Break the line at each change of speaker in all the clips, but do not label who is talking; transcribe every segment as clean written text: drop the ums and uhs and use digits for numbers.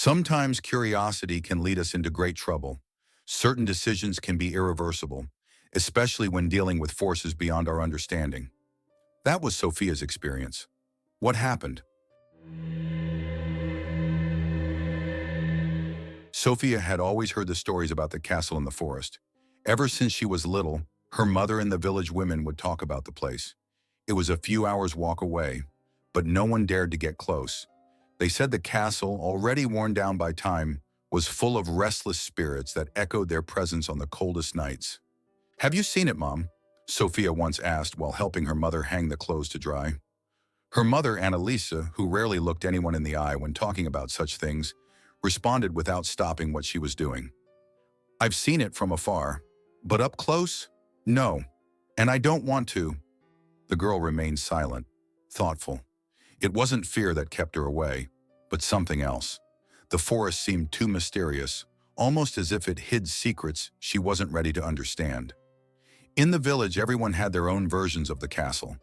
Sometimes curiosity can lead us into great trouble. Certain decisions can be irreversible, especially when dealing with forces beyond our understanding. That was Sophia's experience. What happened? Sophia had always heard the stories about the castle in the forest. Ever since she was little, her mother and the village women would talk about the place. It was a few hours' walk away, but no one dared to get close. They said the castle, already worn down by time, was full of restless spirits that echoed their presence on the coldest nights. "Have you seen it, Mom?" Sophia once asked while helping her mother hang the clothes to dry. Her mother, Annalisa, who rarely looked anyone in the eye when talking about such things, responded without stopping what she was doing. "I've seen it from afar, but up close? No, and I don't want to." The girl remained silent, thoughtful. It wasn't fear that kept her away, but something else. The forest seemed too mysterious, almost as if it hid secrets she wasn't ready to understand. In the village, everyone had their own versions of the castle.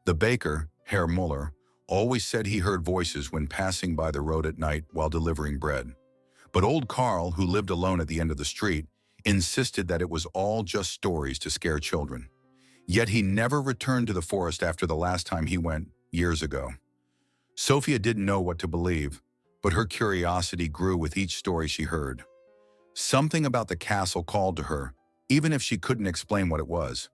The baker, Herr Muller, always said he heard voices when passing by the road at night while delivering bread. But old Karl, who lived alone at the end of the street, insisted that it was all just stories to scare children. Yet he never returned to the forest after the last time he went, years ago. Sophia didn't know what to believe, but her curiosity grew with each story she heard. Something about the castle called to her, even if she couldn't explain what it was.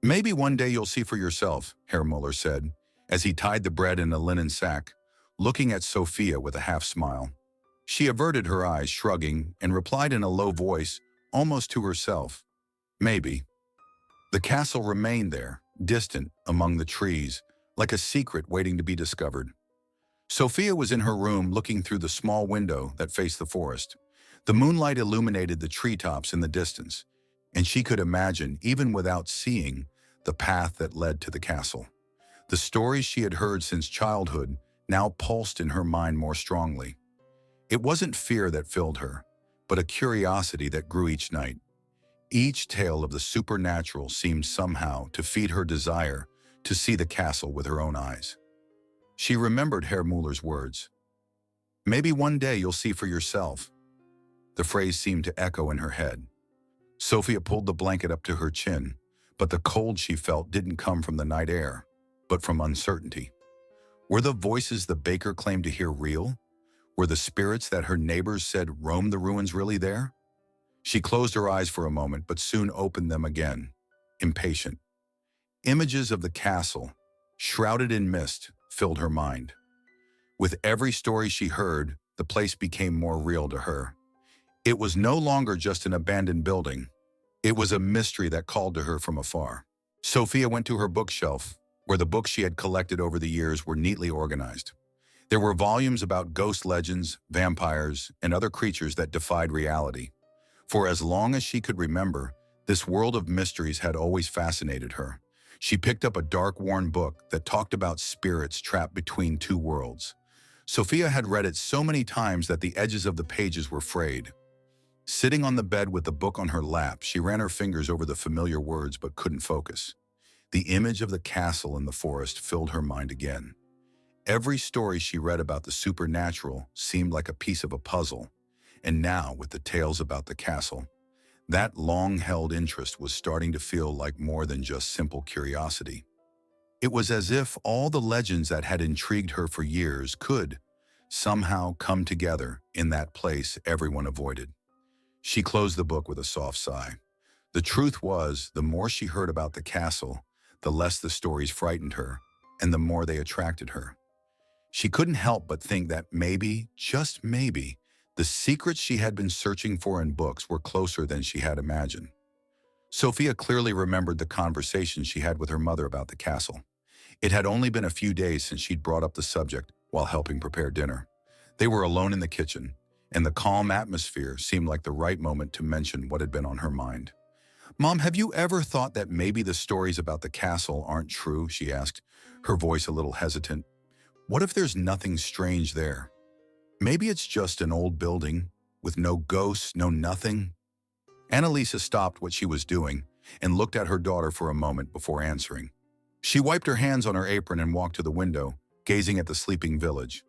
"Maybe one day you'll see for yourself," Herr Muller said, as he tied the bread in a linen sack, looking at Sophia with a half-smile. She averted her eyes, shrugging, and replied in a low voice, almost to herself, "Maybe." The castle remained there, distant among the trees, like a secret waiting to be discovered. Sophia was in her room looking through the small window that faced the forest. The moonlight illuminated the treetops in the distance, and she could imagine, even without seeing, the path that led to the castle. The stories she had heard since childhood now pulsed in her mind more strongly. It wasn't fear that filled her, but a curiosity that grew each night. Each tale of the supernatural seemed somehow to feed her desire to see the castle with her own eyes. She remembered Herr Muller's words. "Maybe one day you'll see for yourself." The phrase seemed to echo in her head. Sophia pulled the blanket up to her chin, but the cold she felt didn't come from the night air, but from uncertainty. Were the voices the baker claimed to hear real? Were the spirits that her neighbors said roamed the ruins really there? She closed her eyes for a moment, but soon opened them again, impatient. Images of the castle, shrouded in mist, filled her mind. With every story she heard, the place became more real to her. It was no longer just an abandoned building. It was a mystery that called to her from afar. Sophia went to her bookshelf, where the books she had collected over the years were neatly organized. There were volumes about ghost legends, vampires, and other creatures that defied reality. For as long as she could remember, this world of mysteries had always fascinated her. She picked up a dark, worn book that talked about spirits trapped between two worlds. Sophia had read it so many times that the edges of the pages were frayed. Sitting on the bed with the book on her lap, she ran her fingers over the familiar words but couldn't focus. The image of the castle in the forest filled her mind again. Every story she read about the supernatural seemed like a piece of a puzzle, and now, with the tales about the castle, that long-held interest was starting to feel like more than just simple curiosity. It was as if all the legends that had intrigued her for years could, somehow, come together in that place everyone avoided. She closed the book with a soft sigh. The truth was, the more she heard about the castle, the less the stories frightened her, and the more they attracted her. She couldn't help but think that maybe, just maybe, the secrets she had been searching for in books were closer than she had imagined. Sophia clearly remembered the conversation she had with her mother about the castle. It had only been a few days since she'd brought up the subject while helping prepare dinner. They were alone in the kitchen, and the calm atmosphere seemed like the right moment to mention what had been on her mind. "Mom, have you ever thought that maybe the stories about the castle aren't true?" she asked, her voice a little hesitant. "What if there's nothing strange there? Maybe it's just an old building, with no ghosts, no nothing." Annalisa stopped what she was doing and looked at her daughter for a moment before answering. She wiped her hands on her apron and walked to the window, gazing at the sleeping village.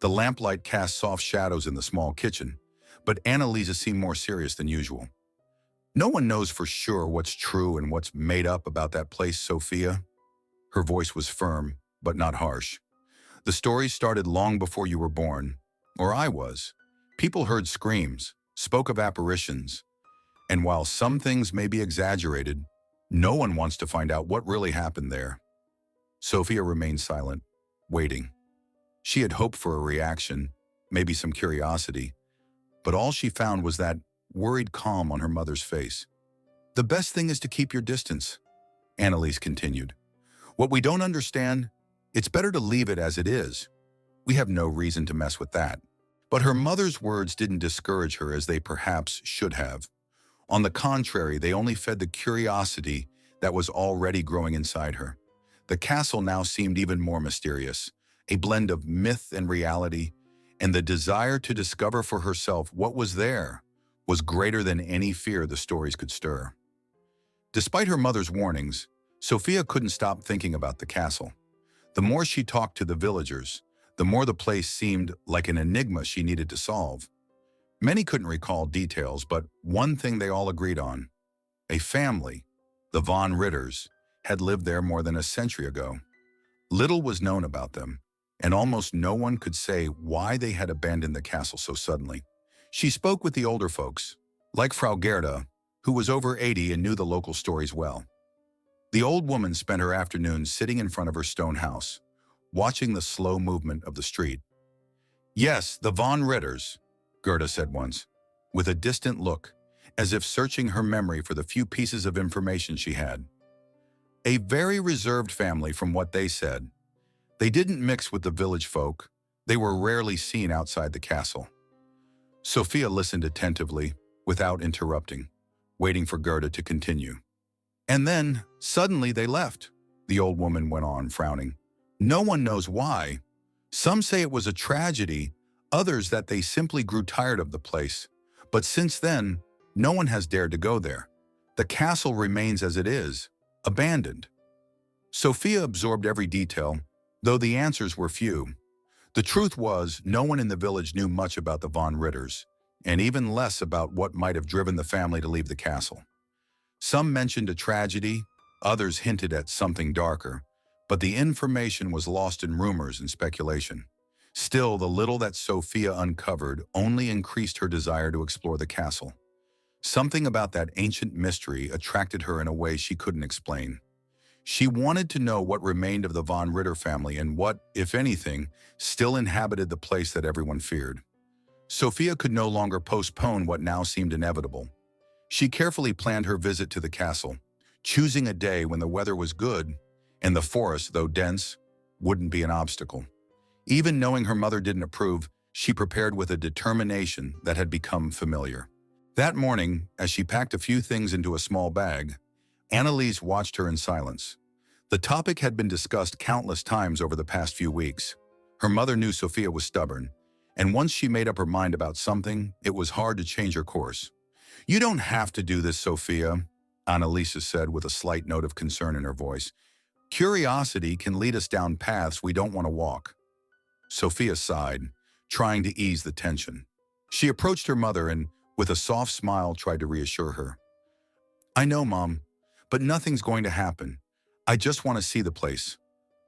The lamplight cast soft shadows in the small kitchen, but Annalisa seemed more serious than usual. No one knows for sure what's true and what's made up about that place, Sophia. Her voice was firm, but not harsh. The story started long before you were born, or I was. People heard screams, spoke of apparitions, and while some things may be exaggerated, no one wants to find out what really happened there. Sophia remained silent, waiting. She had hoped for a reaction, maybe some curiosity, but all she found was that worried calm on her mother's face. "The best thing is to keep your distance," Annalise continued. "What we don't understand, it's better to leave it as it is. We have no reason to mess with that." But her mother's words didn't discourage her as they perhaps should have. On the contrary, they only fed the curiosity that was already growing inside her. The castle now seemed even more mysterious, a blend of myth and reality, and the desire to discover for herself what was there was greater than any fear the stories could stir. Despite her mother's warnings, Sophia couldn't stop thinking about the castle. The more she talked to the villagers, the more the place seemed like an enigma she needed to solve. Many couldn't recall details, but one thing they all agreed on: a family, the von Ritters, had lived there more than a century ago. Little was known about them, and almost no one could say why they had abandoned the castle so suddenly. She spoke with the older folks, like Frau Gerda, who was over 80 and knew the local stories well. The old woman spent her afternoons sitting in front of her stone house, watching the slow movement of the street. "Yes, the von Ritters," Gerda said once, with a distant look, as if searching her memory for the few pieces of information she had. "A very reserved family from what they said. They didn't mix with the village folk. They were rarely seen outside the castle." Sophia listened attentively, without interrupting, waiting for Gerda to continue. "And then, suddenly they left," the old woman went on, frowning. "No one knows why. Some say it was a tragedy, others that they simply grew tired of the place. But since then, no one has dared to go there. The castle remains as it is, abandoned." Sophia absorbed every detail, though the answers were few. The truth was, no one in the village knew much about the von Ritters, and even less about what might have driven the family to leave the castle. Some mentioned a tragedy, others hinted at something darker, but the information was lost in rumors and speculation. Still, the little that Sophia uncovered only increased her desire to explore the castle. Something about that ancient mystery attracted her in a way she couldn't explain. She wanted to know what remained of the von Ritter family and what, if anything, still inhabited the place that everyone feared. Sophia could no longer postpone what now seemed inevitable. She carefully planned her visit to the castle, choosing a day when the weather was good and the forest, though dense, wouldn't be an obstacle. Even knowing her mother didn't approve, she prepared with a determination that had become familiar. That morning, as she packed a few things into a small bag, Annalise watched her in silence. The topic had been discussed countless times over the past few weeks. Her mother knew Sophia was stubborn, and once she made up her mind about something, it was hard to change her course. "You don't have to do this, Sophia," Annalise said with a slight note of concern in her voice. "Curiosity can lead us down paths we don't want to walk." Sophia sighed, trying to ease the tension. She approached her mother and, with a soft smile, tried to reassure her. "I know, Mom, but nothing's going to happen. I just want to see the place,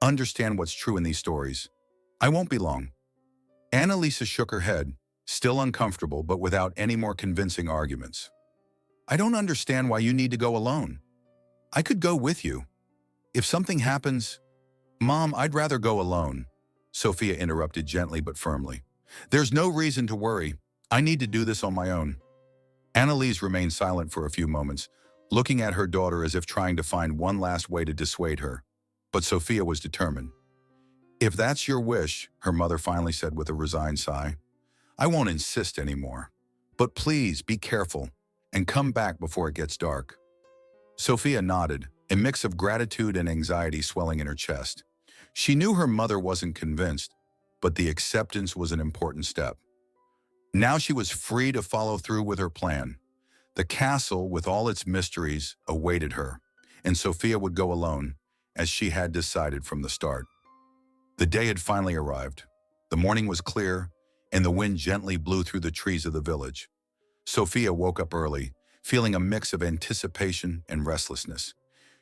understand what's true in these stories. I won't be long." Annalisa shook her head, still uncomfortable but without any more convincing arguments. "I don't understand why you need to go alone. I could go with you. If something happens—" "Mom, I'd rather go alone," Sophia interrupted gently but firmly. "There's no reason to worry. I need to do this on my own." Annalise remained silent for a few moments, looking at her daughter as if trying to find one last way to dissuade her. But Sophia was determined. "If that's your wish," her mother finally said with a resigned sigh, "I won't insist anymore. But please be careful and come back before it gets dark." Sophia nodded, a mix of gratitude and anxiety swelling in her chest. She knew her mother wasn't convinced, but the acceptance was an important step. Now she was free to follow through with her plan. The castle, with all its mysteries, awaited her, and Sophia would go alone, as she had decided from the start. The day had finally arrived. The morning was clear, and the wind gently blew through the trees of the village. Sophia woke up early, feeling a mix of anticipation and restlessness.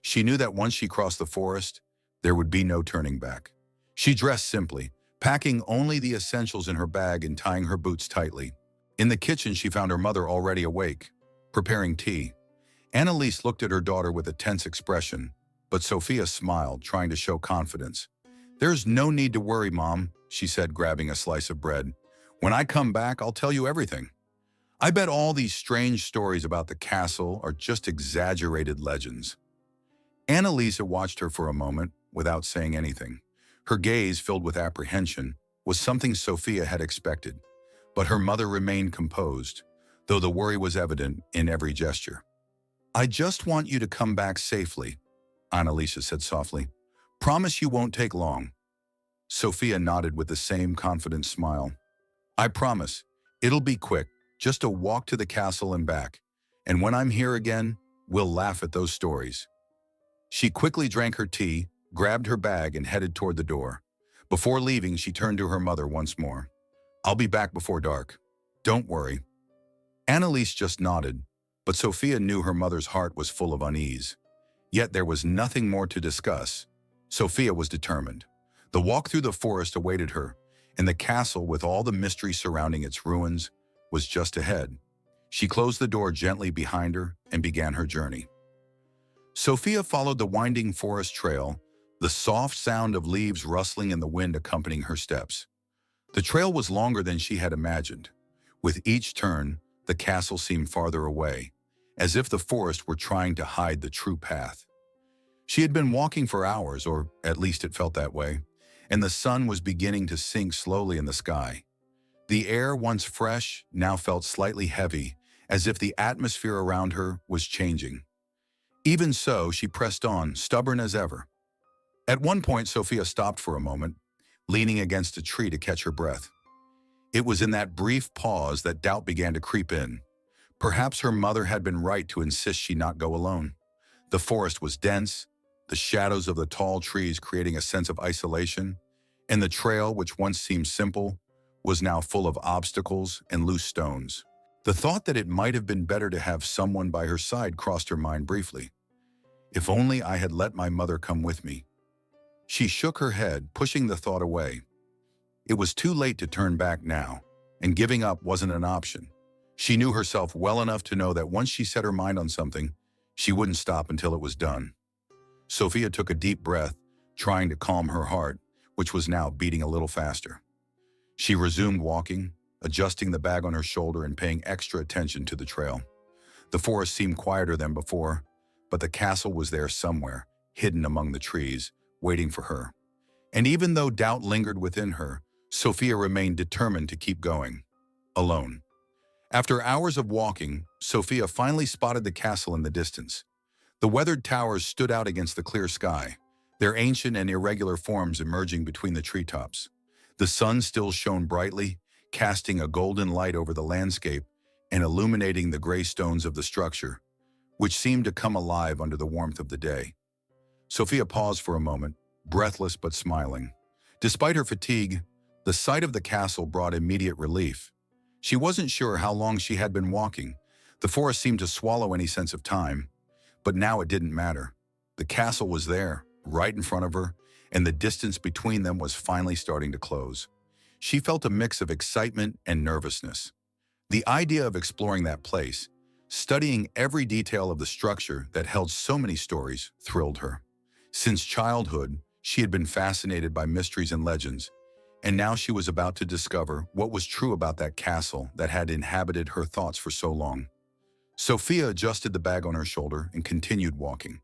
She knew that once she crossed the forest, there would be no turning back. She dressed simply, packing only the essentials in her bag and tying her boots tightly. In the kitchen, she found her mother already awake, preparing tea. Annalise looked at her daughter with a tense expression, but Sophia smiled, trying to show confidence. "There's no need to worry, Mom," she said, grabbing a slice of bread. "When I come back, I'll tell you everything. I bet all these strange stories about the castle are just exaggerated legends." Annalisa watched her for a moment without saying anything. Her gaze, filled with apprehension, was something Sophia had expected, but her mother remained composed, though the worry was evident in every gesture. "I just want you to come back safely," Annalisa said softly. "Promise you won't take long." Sophia nodded with the same confident smile. "I promise. It'll be quick, just a walk to the castle and back. And when I'm here again, we'll laugh at those stories." She quickly drank her tea, grabbed her bag, and headed toward the door. Before leaving, she turned to her mother once more. "I'll be back before dark. Don't worry." Annalise just nodded, but Sophia knew her mother's heart was full of unease. Yet there was nothing more to discuss. Sophia was determined. The walk through the forest awaited her, and the castle, with all the mystery surrounding its ruins, was just ahead. She closed the door gently behind her and began her journey. Sophia followed the winding forest trail, the soft sound of leaves rustling in the wind accompanying her steps. The trail was longer than she had imagined. With each turn, the castle seemed farther away, as if the forest were trying to hide the true path. She had been walking for hours, or at least it felt that way, and the sun was beginning to sink slowly in the sky. The air, once fresh, now felt slightly heavy, as if the atmosphere around her was changing. Even so, she pressed on, stubborn as ever. At one point, Sophia stopped for a moment, leaning against a tree to catch her breath. It was in that brief pause that doubt began to creep in. Perhaps her mother had been right to insist she not go alone. The forest was dense, the shadows of the tall trees creating a sense of isolation, and the trail, which once seemed simple, was now full of obstacles and loose stones. The thought that it might have been better to have someone by her side crossed her mind briefly. If only I had let my mother come with me. She shook her head, pushing the thought away. It was too late to turn back now, and giving up wasn't an option. She knew herself well enough to know that once she set her mind on something, she wouldn't stop until it was done. Sophia took a deep breath, trying to calm her heart, which was now beating a little faster. She resumed walking, adjusting the bag on her shoulder and paying extra attention to the trail. The forest seemed quieter than before, but the castle was there somewhere, hidden among the trees, waiting for her. And even though doubt lingered within her, Sophia remained determined to keep going, alone. After hours of walking, Sophia finally spotted the castle in the distance. The weathered towers stood out against the clear sky, their ancient and irregular forms emerging between the treetops. The sun still shone brightly, casting a golden light over the landscape and illuminating the gray stones of the structure, which seemed to come alive under the warmth of the day. Sophia paused for a moment, breathless but smiling. Despite her fatigue, the sight of the castle brought immediate relief. She wasn't sure how long she had been walking. The forest seemed to swallow any sense of time. But now it didn't matter. The castle was there, right in front of her, and the distance between them was finally starting to close. She felt a mix of excitement and nervousness. The idea of exploring that place, studying every detail of the structure that held so many stories, thrilled her. Since childhood, she had been fascinated by mysteries and legends, and now she was about to discover what was true about that castle that had inhabited her thoughts for so long. Sophia adjusted the bag on her shoulder and continued walking,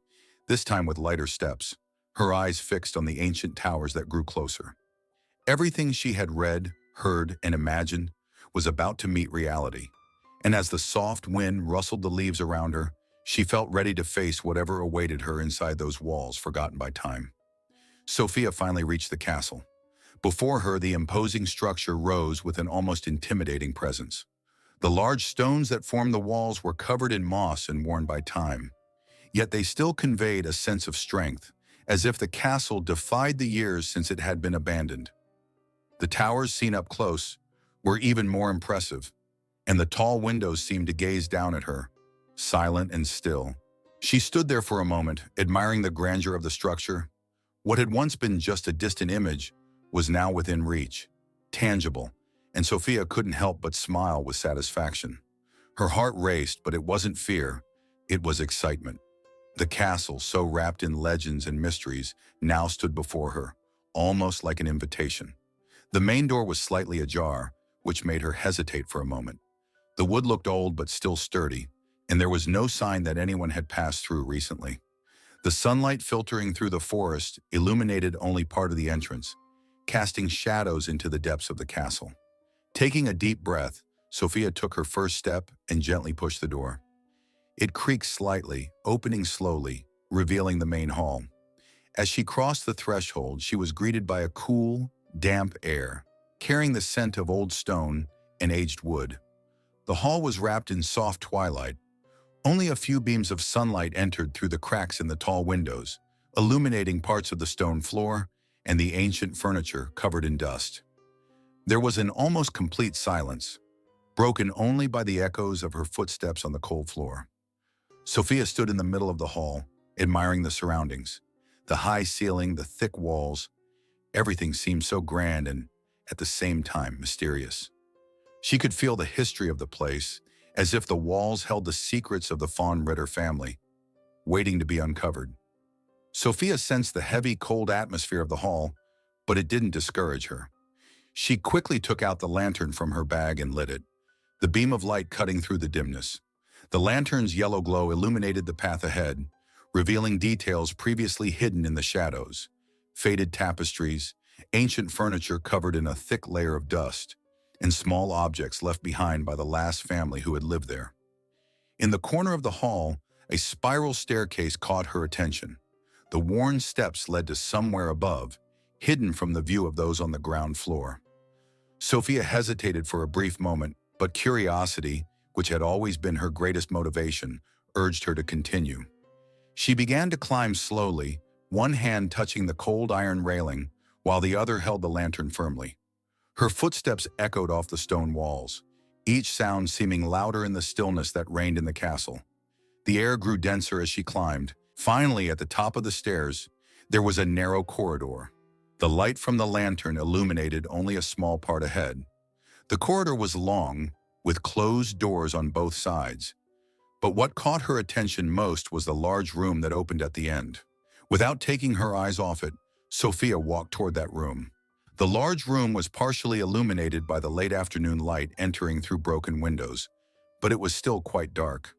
this time with lighter steps, her eyes fixed on the ancient towers that grew closer. Everything she had read, heard, and imagined was about to meet reality, and as the soft wind rustled the leaves around her, she felt ready to face whatever awaited her inside those walls forgotten by time. Sophia finally reached the castle. Before her, the imposing structure rose with an almost intimidating presence. The large stones that formed the walls were covered in moss and worn by time, yet they still conveyed a sense of strength, as if the castle defied the years since it had been abandoned. The towers seen up close were even more impressive, and the tall windows seemed to gaze down at her, silent and still. She stood there for a moment, admiring the grandeur of the structure. What had once been just a distant image was now within reach, tangible, and Sophia couldn't help but smile with satisfaction. Her heart raced, but it wasn't fear, it was excitement. The castle, so wrapped in legends and mysteries, now stood before her, almost like an invitation. The main door was slightly ajar, which made her hesitate for a moment. The wood looked old but still sturdy, and there was no sign that anyone had passed through recently. The sunlight filtering through the forest illuminated only part of the entrance, casting shadows into the depths of the castle. Taking a deep breath, Sophia took her first step and gently pushed the door. It creaked slightly, opening slowly, revealing the main hall. As she crossed the threshold, she was greeted by a cool, damp air, carrying the scent of old stone and aged wood. The hall was wrapped in soft twilight. Only a few beams of sunlight entered through the cracks in the tall windows, illuminating parts of the stone floor and the ancient furniture covered in dust. There was an almost complete silence, broken only by the echoes of her footsteps on the cold floor. Sophia stood in the middle of the hall, admiring the surroundings. The high ceiling, the thick walls, everything seemed so grand and, at the same time, mysterious. She could feel the history of the place, as if the walls held the secrets of the von Ritter family, waiting to be uncovered. Sophia sensed the heavy, cold atmosphere of the hall, but it didn't discourage her. She quickly took out the lantern from her bag and lit it, the beam of light cutting through the dimness. The lantern's yellow glow illuminated the path ahead, revealing details previously hidden in the shadows. Faded tapestries, ancient furniture covered in a thick layer of dust, and small objects left behind by the last family who had lived there. In the corner of the hall, a spiral staircase caught her attention. The worn steps led to somewhere above, hidden from the view of those on the ground floor. Sophia hesitated for a brief moment, but curiosity, which had always been her greatest motivation, urged her to continue. She began to climb slowly, one hand touching the cold iron railing, while the other held the lantern firmly. Her footsteps echoed off the stone walls, each sound seeming louder in the stillness that reigned in the castle. The air grew denser as she climbed. Finally, at the top of the stairs, there was a narrow corridor. The light from the lantern illuminated only a small part ahead. The corridor was long, with closed doors on both sides. But what caught her attention most was the large room that opened at the end. Without taking her eyes off it, Sophia walked toward that room. The large room was partially illuminated by the late afternoon light entering through broken windows, but it was still quite dark.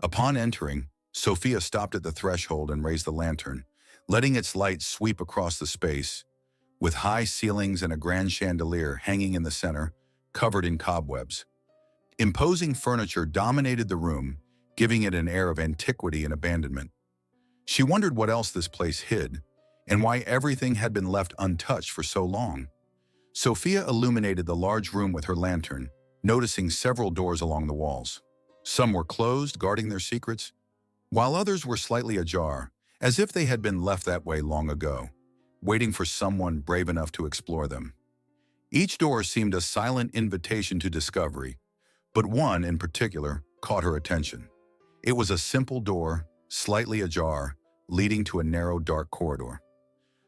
Upon entering, Sophia stopped at the threshold and raised the lantern, letting its light sweep across the space. With high ceilings and a grand chandelier hanging in the center, covered in cobwebs. Imposing furniture dominated the room, giving it an air of antiquity and abandonment. She wondered what else this place hid, and why everything had been left untouched for so long. Sophia illuminated the large room with her lantern, noticing several doors along the walls. Some were closed, guarding their secrets, while others were slightly ajar, as if they had been left that way long ago, waiting for someone brave enough to explore them. Each door seemed a silent invitation to discovery, but one in particular caught her attention. It was a simple door, slightly ajar, leading to a narrow, dark corridor.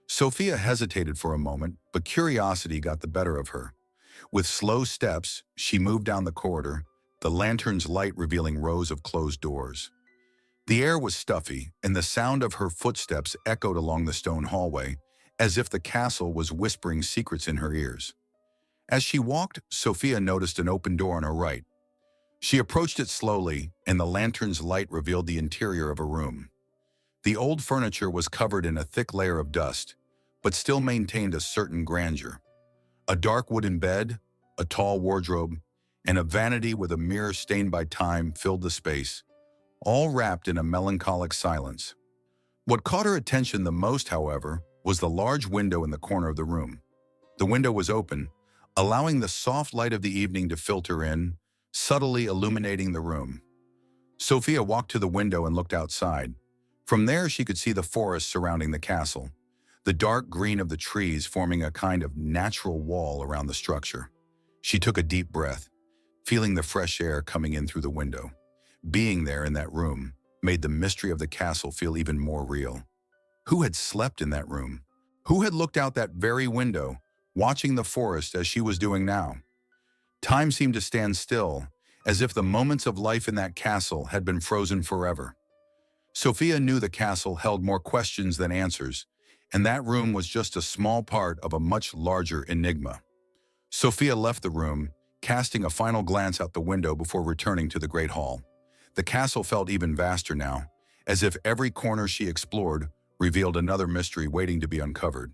Sophia hesitated for a moment, but curiosity got the better of her. With slow steps, she moved down the corridor, the lantern's light revealing rows of closed doors. The air was stuffy, and the sound of her footsteps echoed along the stone hallway, as if the castle was whispering secrets in her ears. As she walked, Sophia noticed an open door on her right. She approached it slowly, and the lantern's light revealed the interior of a room. The old furniture was covered in a thick layer of dust, but still maintained a certain grandeur. A dark wooden bed, a tall wardrobe, and a vanity with a mirror stained by time filled the space, all wrapped in a melancholic silence. What caught her attention the most, however, was the large window in the corner of the room. The window was open, allowing the soft light of the evening to filter in, subtly illuminating the room. Sophia walked to the window and looked outside. From there, she could see the forest surrounding the castle. the dark green of the trees forming a kind of natural wall around the structure. She took a deep breath, feeling the fresh air coming in through the window. Being there in that room made the mystery of the castle feel even more real. Who had slept in that room? Who had looked out that very window, watching the forest as she was doing now? Time seemed to stand still, as if the moments of life in that castle had been frozen forever. Sophia knew the castle held more questions than answers, and that room was just a small part of a much larger enigma. Sophia left the room, casting a final glance out the window before returning to the great hall. The castle felt even vaster now, as if every corner she explored revealed another mystery waiting to be uncovered.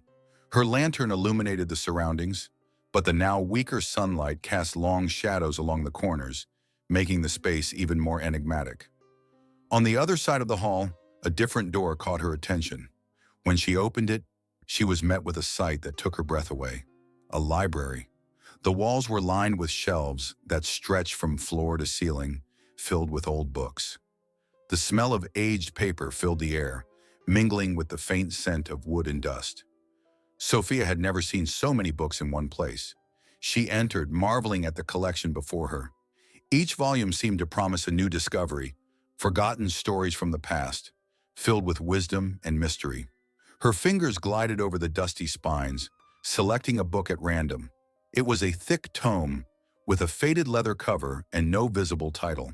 Her lantern illuminated the surroundings, but the now weaker sunlight cast long shadows along the corners, making the space even more enigmatic. On the other side of the hall, a different door caught her attention. When she opened it, she was met with a sight that took her breath away. A library. The walls were lined with shelves that stretched from floor to ceiling, filled with old books. The smell of aged paper filled the air, mingling with the faint scent of wood and dust. Sophia had never seen so many books in one place. She entered, marveling at the collection before her. Each volume seemed to promise a new discovery, forgotten stories from the past, filled with wisdom and mystery. Her fingers glided over the dusty spines, selecting a book at random. It was a thick tome with a faded leather cover and no visible title.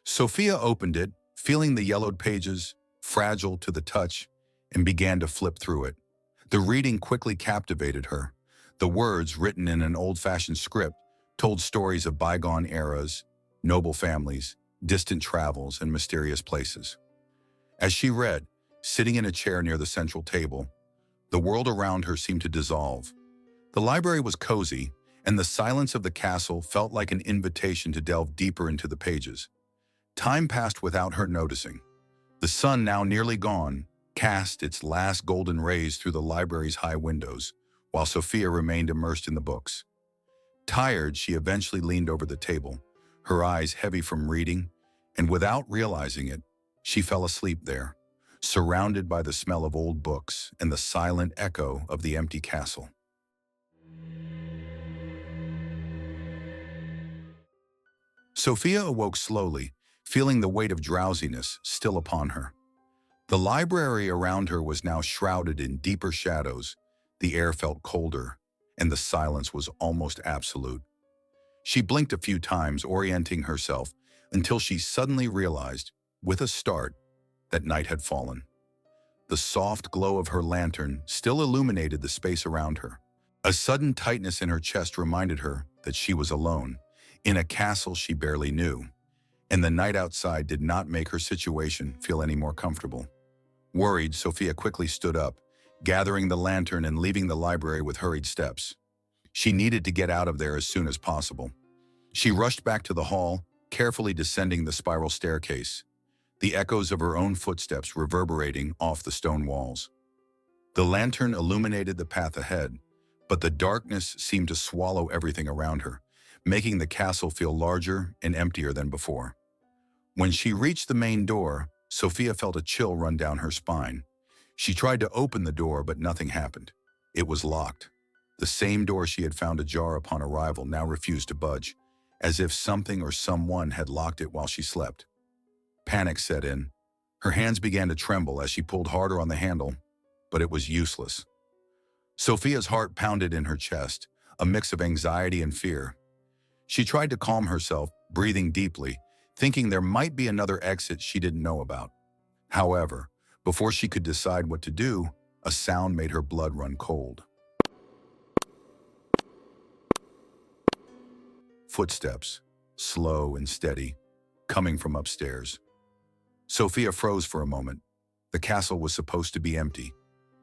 Sophia opened it, feeling the yellowed pages, fragile to the touch, and began to flip through it. The reading quickly captivated her. The words, written in an old-fashioned script, told stories of bygone eras, noble families, distant travels, and mysterious places. As she read, sitting in a chair near the central table, the world around her seemed to dissolve. The library was cozy, and the silence of the castle felt like an invitation to delve deeper into the pages. Time passed without her noticing. The sun, now nearly gone, cast its last golden rays through the library's high windows, while Sophia remained immersed in the books. Tired, she eventually leaned over the table, her eyes heavy from reading, and without realizing it, she fell asleep there, surrounded by the smell of old books and the silent echo of the empty castle. Sophia awoke slowly, feeling the weight of drowsiness still upon her. The library around her was now shrouded in deeper shadows, the air felt colder, and the silence was almost absolute. She blinked a few times, orienting herself, until she suddenly realized, with a start, that night had fallen. The soft glow of her lantern still illuminated the space around her. A sudden tightness in her chest reminded her that she was alone, in a castle she barely knew, and the night outside did not make her situation feel any more comfortable. Worried, Sophia quickly stood up, gathering the lantern and leaving the library with hurried steps. She needed to get out of there as soon as possible. She rushed back to the hall, carefully descending the spiral staircase, the echoes of her own footsteps reverberating off the stone walls. The lantern illuminated the path ahead, but the darkness seemed to swallow everything around her, making the castle feel larger and emptier than before. When she reached the main door, Sophia felt a chill run down her spine. She tried to open the door, but nothing happened. It was locked. The same door she had found ajar upon arrival now refused to budge, as if something or someone had locked it while she slept. Panic set in. Her hands began to tremble as she pulled harder on the handle, but it was useless. Sophia's heart pounded in her chest, a mix of anxiety and fear. She tried to calm herself, breathing deeply, thinking there might be another exit she didn't know about. However, before she could decide what to do, a sound made her blood run cold. Footsteps, slow and steady, coming from upstairs. Sophia froze for a moment. The castle was supposed to be empty,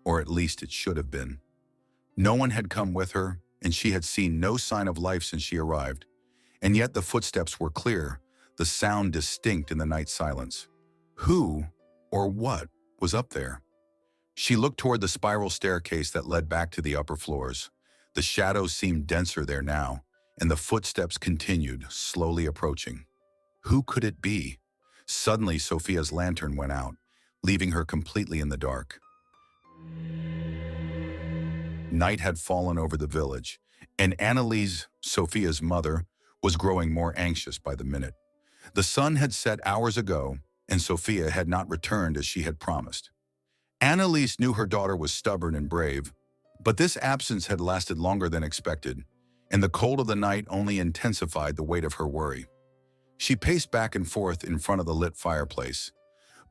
or at least it should have been. No one had come with her, and she had seen no sign of life since she arrived. And yet the footsteps were clear, the sound distinct in the night silence. Who, or what, was up there? She looked toward the spiral staircase that led back to the upper floors. The shadows seemed denser there now, and the footsteps continued, slowly approaching. Who could it be? Suddenly, Sophia's lantern went out, leaving her completely in the dark. Night had fallen over the village, and Annalise, Sophia's mother, was growing more anxious by the minute. The sun had set hours ago, and Sophia had not returned as she had promised. Annalise knew her daughter was stubborn and brave, but this absence had lasted longer than expected, and the cold of the night only intensified the weight of her worry. She paced back and forth in front of the lit fireplace,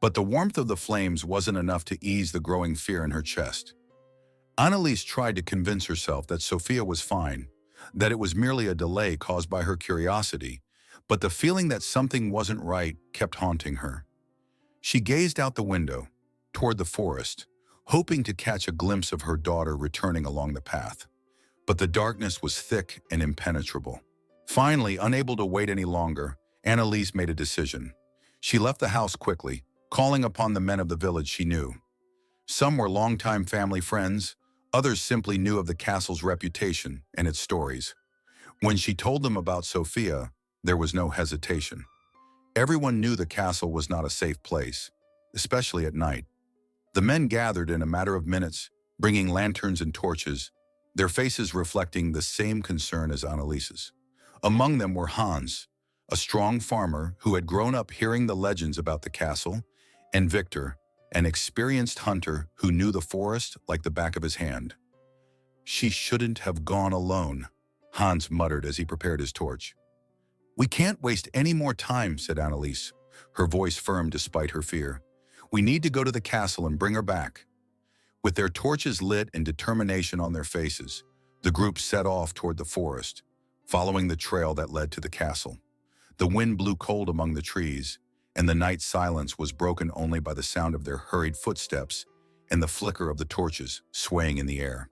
but the warmth of the flames wasn't enough to ease the growing fear in her chest. Annalise tried to convince herself that Sophia was fine, that it was merely a delay caused by her curiosity, but the feeling that something wasn't right kept haunting her. She gazed out the window, toward the forest, hoping to catch a glimpse of her daughter returning along the path. But the darkness was thick and impenetrable. Finally, unable to wait any longer, Annalise made a decision. She left the house quickly, calling upon the men of the village she knew. Some were longtime family friends, others simply knew of the castle's reputation and its stories. When she told them about Sophia, there was no hesitation. Everyone knew the castle was not a safe place, especially at night. The men gathered in a matter of minutes, bringing lanterns and torches, their faces reflecting the same concern as Annalise's. Among them were Hans, a strong farmer who had grown up hearing the legends about the castle, and Victor, an experienced hunter who knew the forest like the back of his hand. "She shouldn't have gone alone," Hans muttered as he prepared his torch. "We can't waste any more time," said Annalise, her voice firm despite her fear. "We need to go to the castle and bring her back." With their torches lit and determination on their faces, the group set off toward the forest, following the trail that led to the castle. The wind blew cold among the trees, and the night silence was broken only by the sound of their hurried footsteps and the flicker of the torches swaying in the air.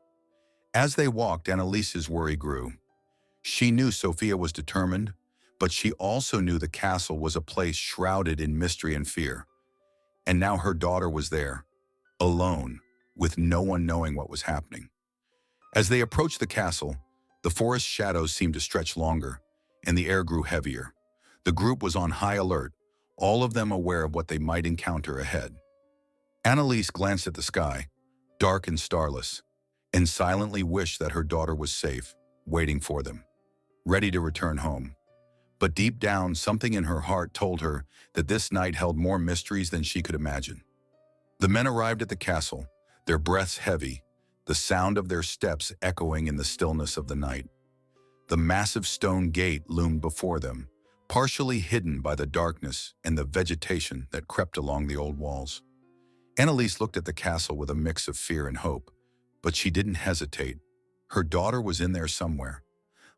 As they walked, Annalise's worry grew. She knew Sophia was determined, but she also knew the castle was a place shrouded in mystery and fear. And now her daughter was there, alone, with no one knowing what was happening. As they approached the castle, the forest shadows seemed to stretch longer, and the air grew heavier. The group was on high alert, all of them aware of what they might encounter ahead. Annalise glanced at the sky, dark and starless, and silently wished that her daughter was safe, waiting for them, ready to return home. But deep down, something in her heart told her that this night held more mysteries than she could imagine. The men arrived at the castle, their breaths heavy, the sound of their steps echoing in the stillness of the night. The massive stone gate loomed before them, partially hidden by the darkness and the vegetation that crept along the old walls. Annalise looked at the castle with a mix of fear and hope, but she didn't hesitate. Her daughter was in there somewhere.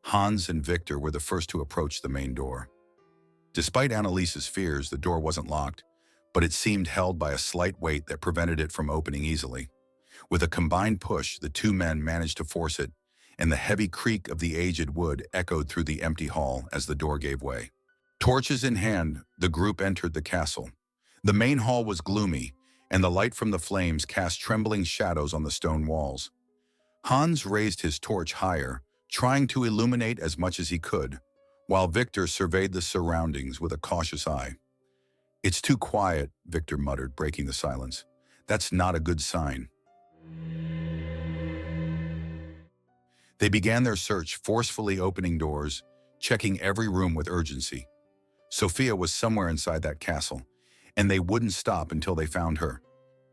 Hans and Victor were the first to approach the main door. Despite Annalise's fears, the door wasn't locked, but it seemed held by a slight weight that prevented it from opening easily. With a combined push, the two men managed to force it, and the heavy creak of the aged wood echoed through the empty hall as the door gave way. Torches in hand, the group entered the castle. The main hall was gloomy, and the light from the flames cast trembling shadows on the stone walls. Hans raised his torch higher, trying to illuminate as much as he could, while Victor surveyed the surroundings with a cautious eye. "It's too quiet," Victor muttered, breaking the silence. "That's not a good sign." They began their search, forcefully opening doors, checking every room with urgency. Sophia was somewhere inside that castle, and they wouldn't stop until they found her.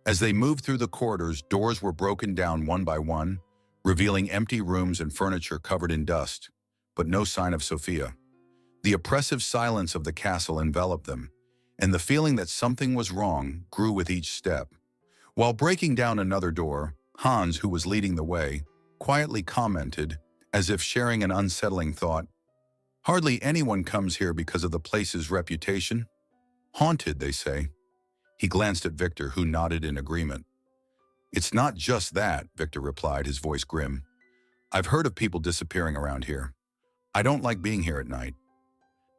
As they moved through the corridors, doors were broken down one by one, revealing empty rooms and furniture covered in dust, but no sign of Sophia. The oppressive silence of the castle enveloped them, and the feeling that something was wrong grew with each step. While breaking down another door, Hans, who was leading the way, quietly commented, as if sharing an unsettling thought, "Hardly anyone comes here because of the place's reputation. Haunted, they say." He glanced at Victor, who nodded in agreement. "It's not just that," Victor replied, his voice grim. "I've heard of people disappearing around here. I don't like being here at night."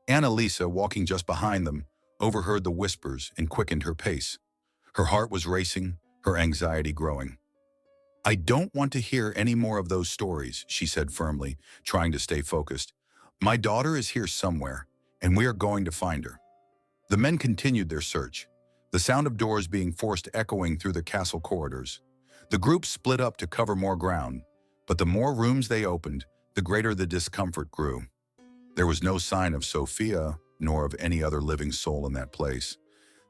Annalisa, walking just behind them, overheard the whispers and quickened her pace. Her heart was racing, her anxiety growing. "I don't want to hear any more of those stories," she said firmly, trying to stay focused. "My daughter is here somewhere, and we are going to find her." The men continued their search, the sound of doors being forced echoing through the castle corridors. The group split up to cover more ground, But the more rooms they opened, the greater the discomfort grew. There was no sign of Sophia, nor of any other living soul in that place.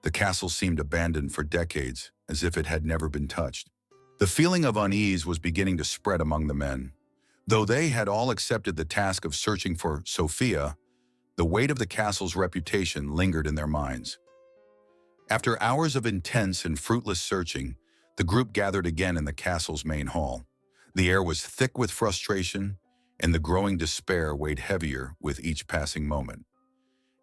The castle seemed abandoned for decades, as if it had never been touched. The feeling of unease was beginning to spread among the men. Though they had all accepted the task of searching for Sophia, the weight of the castle's reputation lingered in their minds. After hours of intense and fruitless searching, the group gathered again in the castle's main hall. The air was thick with frustration, and the growing despair weighed heavier with each passing moment.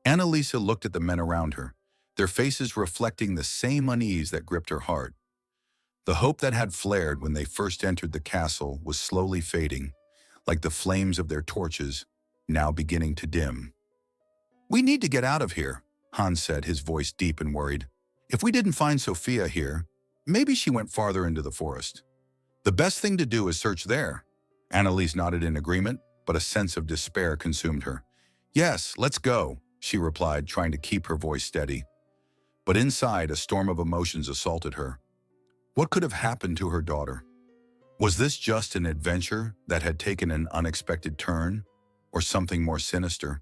Annalisa looked at the men around her, their faces reflecting the same unease that gripped her heart. The hope that had flared when they first entered the castle was slowly fading, like the flames of their torches, now beginning to dim. "We need to get out of here," Hans said, his voice deep and worried. "If we didn't find Sophia here, maybe she went farther into the forest. The best thing to do is search there." Annalise nodded in agreement, but a sense of despair consumed her. "Yes, let's go," she replied, trying to keep her voice steady. But inside, a storm of emotions assaulted her. What could have happened to her daughter? Was this just an adventure that had taken an unexpected turn, or something more sinister?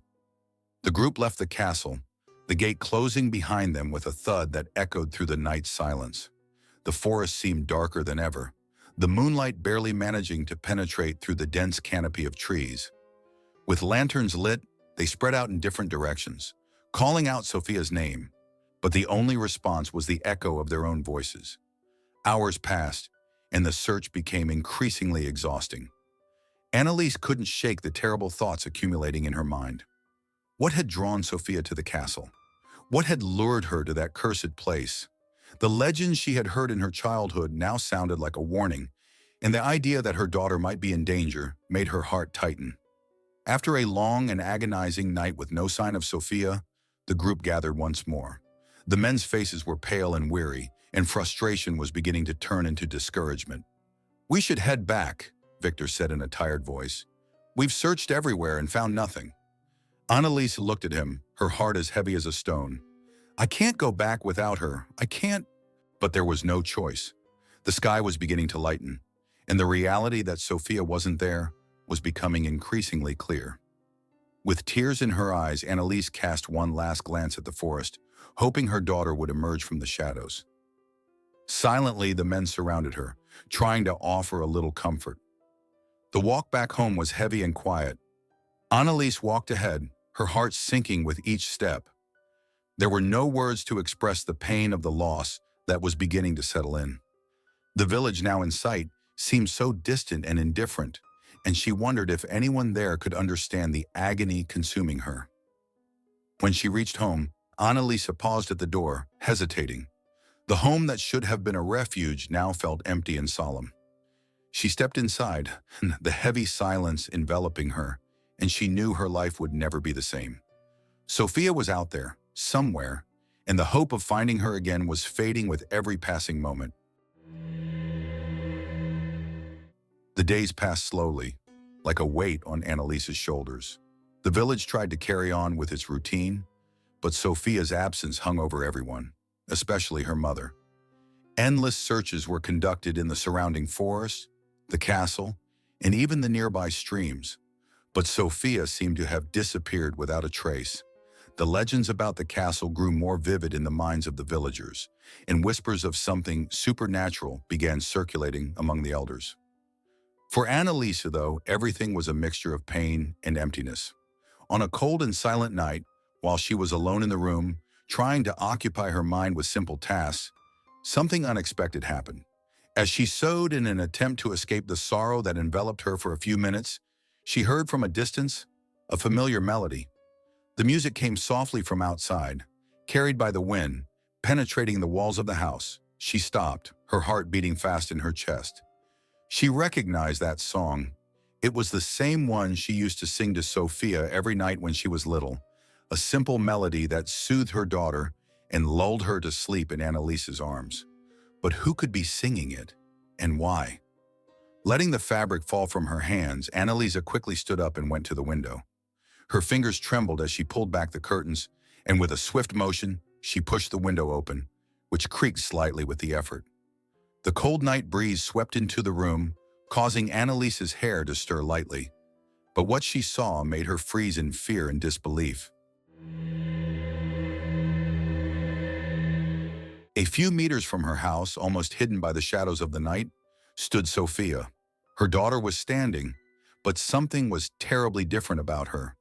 The group left the castle, the gate closing behind them with a thud that echoed through the night's silence. The forest seemed darker than ever, the moonlight barely managing to penetrate through the dense canopy of trees. With lanterns lit, they spread out in different directions, calling out Sophia's name, but the only response was the echo of their own voices. Hours passed, and the search became increasingly exhausting. Annalise couldn't shake the terrible thoughts accumulating in her mind. What had drawn Sophia to the castle? What had lured her to that cursed place? The legends she had heard in her childhood now sounded like a warning, and the idea that her daughter might be in danger made her heart tighten. After a long and agonizing night with no sign of Sophia, the group gathered once more. The men's faces were pale and weary, and frustration was beginning to turn into discouragement. "We should head back," Victor said in a tired voice. "We've searched everywhere and found nothing." Annalise looked at him, her heart as heavy as a stone. "I can't go back without her. I can't." But there was no choice. The sky was beginning to lighten, and the reality that Sophia wasn't there was becoming increasingly clear. With tears in her eyes, Annalise cast one last glance at the forest, hoping her daughter would emerge from the shadows. Silently, the men surrounded her, trying to offer a little comfort. The walk back home was heavy and quiet. Annalise walked ahead, her heart sinking with each step. There were no words to express the pain of the loss that was beginning to settle in. The village now in sight seemed so distant and indifferent, and she wondered if anyone there could understand the agony consuming her. When she reached home, Annalisa paused at the door, hesitating. The home that should have been a refuge now felt empty and solemn. She stepped inside, the heavy silence enveloping her, and she knew her life would never be the same. Sophia was out there, somewhere, and the hope of finding her again was fading with every passing moment. The days passed slowly, like a weight on Annalisa's shoulders. The village tried to carry on with its routine, but Sophia's absence hung over everyone, especially her mother. Endless searches were conducted in the surrounding forest, the castle, and even the nearby streams, but Sophia seemed to have disappeared without a trace. The legends about the castle grew more vivid in the minds of the villagers, and whispers of something supernatural began circulating among the elders. For Annalisa, though, everything was a mixture of pain and emptiness. On a cold and silent night, while she was alone in the room, trying to occupy her mind with simple tasks, something unexpected happened. As she sewed in an attempt to escape the sorrow that enveloped her for a few minutes, she heard from a distance a familiar melody. The music came softly from outside, carried by the wind, penetrating the walls of the house. She stopped, her heart beating fast in her chest. She recognized that song. It was the same one she used to sing to Sophia every night when she was little, a simple melody that soothed her daughter and lulled her to sleep in Annalisa's arms. But who could be singing it, and why? Letting the fabric fall from her hands, Annalisa quickly stood up and went to the window. Her fingers trembled as she pulled back the curtains, and with a swift motion, she pushed the window open, which creaked slightly with the effort. The cold night breeze swept into the room, causing Annalise's hair to stir lightly. But what she saw made her freeze in fear and disbelief. A few meters from her house, almost hidden by the shadows of the night, stood Sophia. Her daughter was standing, but something was terribly different about her.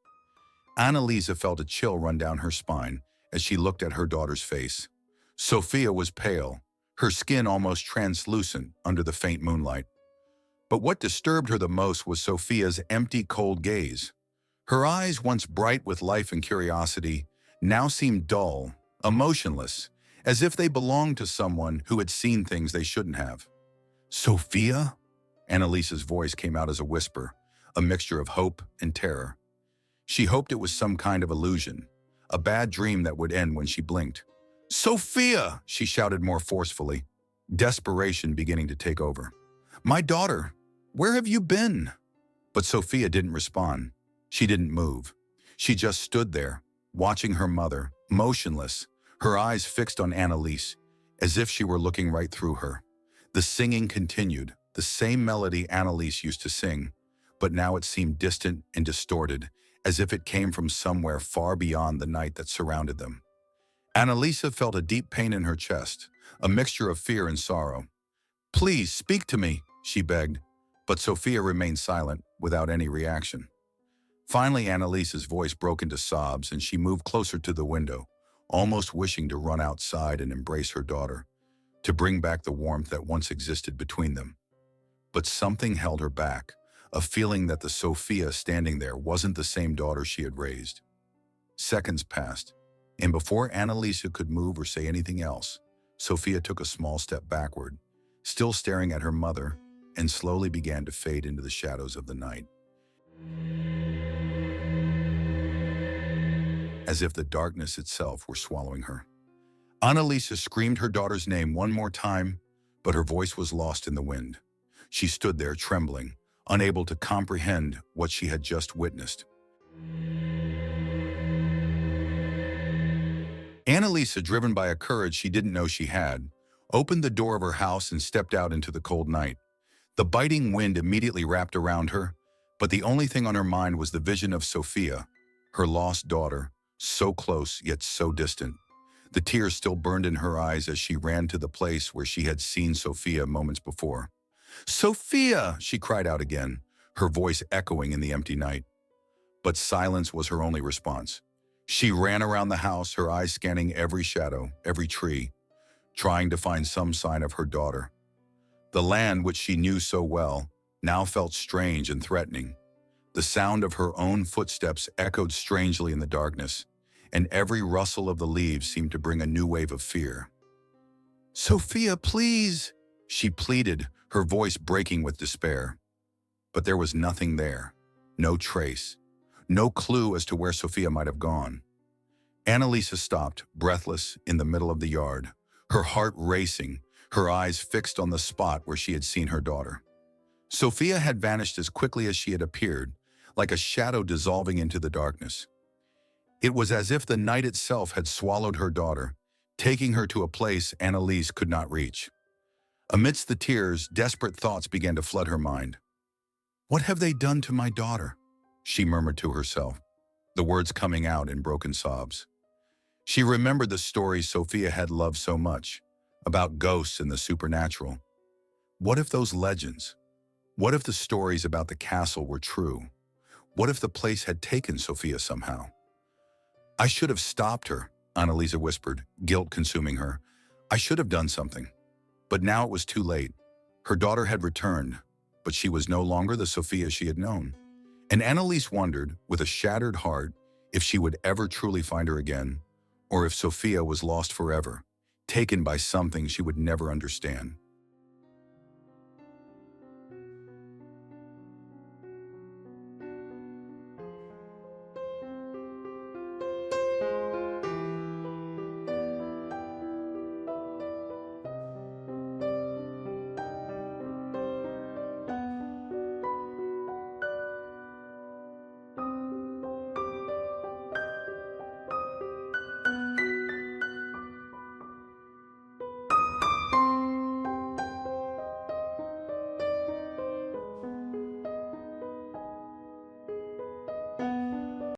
Annalisa felt a chill run down her spine as she looked at her daughter's face. Sophia was pale, her skin almost translucent under the faint moonlight. But what disturbed her the most was Sophia's empty, cold gaze. Her eyes, once bright with life and curiosity, now seemed dull, emotionless, as if they belonged to someone who had seen things they shouldn't have. "Sophia?" Annalisa's voice came out as a whisper, a mixture of hope and terror. She hoped it was some kind of illusion, a bad dream that would end when she blinked. "Sophia!" she shouted more forcefully, desperation beginning to take over. "My daughter, where have you been?" But Sophia didn't respond. She didn't move. She just stood there, watching her mother, motionless, her eyes fixed on Annalise, as if she were looking right through her. The singing continued, the same melody Annalise used to sing, but now it seemed distant and distorted, as if it came from somewhere far beyond the night that surrounded them. Annalisa felt a deep pain in her chest, a mixture of fear and sorrow. "Please, speak to me," she begged, but Sophia remained silent, without any reaction. Finally, Annalisa's voice broke into sobs, and she moved closer to the window, almost wishing to run outside and embrace her daughter, to bring back the warmth that once existed between them. But something held her back, a feeling that the Sophia standing there wasn't the same daughter she had raised. Seconds passed, and before Annalisa could move or say anything else, Sophia took a small step backward, still staring at her mother, and slowly began to fade into the shadows of the night. As if the darkness itself were swallowing her. Annalisa screamed her daughter's name one more time, but her voice was lost in the wind. She stood there trembling, unable to comprehend what she had just witnessed. Annalisa, driven by a courage she didn't know she had, opened the door of her house and stepped out into the cold night. The biting wind immediately wrapped around her, but the only thing on her mind was the vision of Sophia, her lost daughter, so close yet so distant. The tears still burned in her eyes as she ran to the place where she had seen Sophia moments before. "Sophia!" she cried out again, her voice echoing in the empty night. But silence was her only response. She ran around the house, her eyes scanning every shadow, every tree, trying to find some sign of her daughter. The land, which she knew so well, now felt strange and threatening. The sound of her own footsteps echoed strangely in the darkness, and every rustle of the leaves seemed to bring a new wave of fear. "Sophia, please!" she pleaded, her voice breaking with despair. But there was nothing there, no trace, no clue as to where Sophia might have gone. Annalisa stopped, breathless, in the middle of the yard, her heart racing, her eyes fixed on the spot where she had seen her daughter. Sophia had vanished as quickly as she had appeared, like a shadow dissolving into the darkness. It was as if the night itself had swallowed her daughter, taking her to a place Annalise could not reach. Amidst the tears, desperate thoughts began to flood her mind. "What have they done to my daughter?" she murmured to herself, the words coming out in broken sobs. She remembered the stories Sophia had loved so much, about ghosts and the supernatural. What if those legends? What if the stories about the castle were true? What if the place had taken Sophia somehow? "I should have stopped her," Annalisa whispered, guilt consuming her. "I should have done something." But now it was too late. Her daughter had returned, but she was no longer the Sophia she had known. And Annalise wondered, with a shattered heart, if she would ever truly find her again, or if Sophia was lost forever, taken by something she would never understand.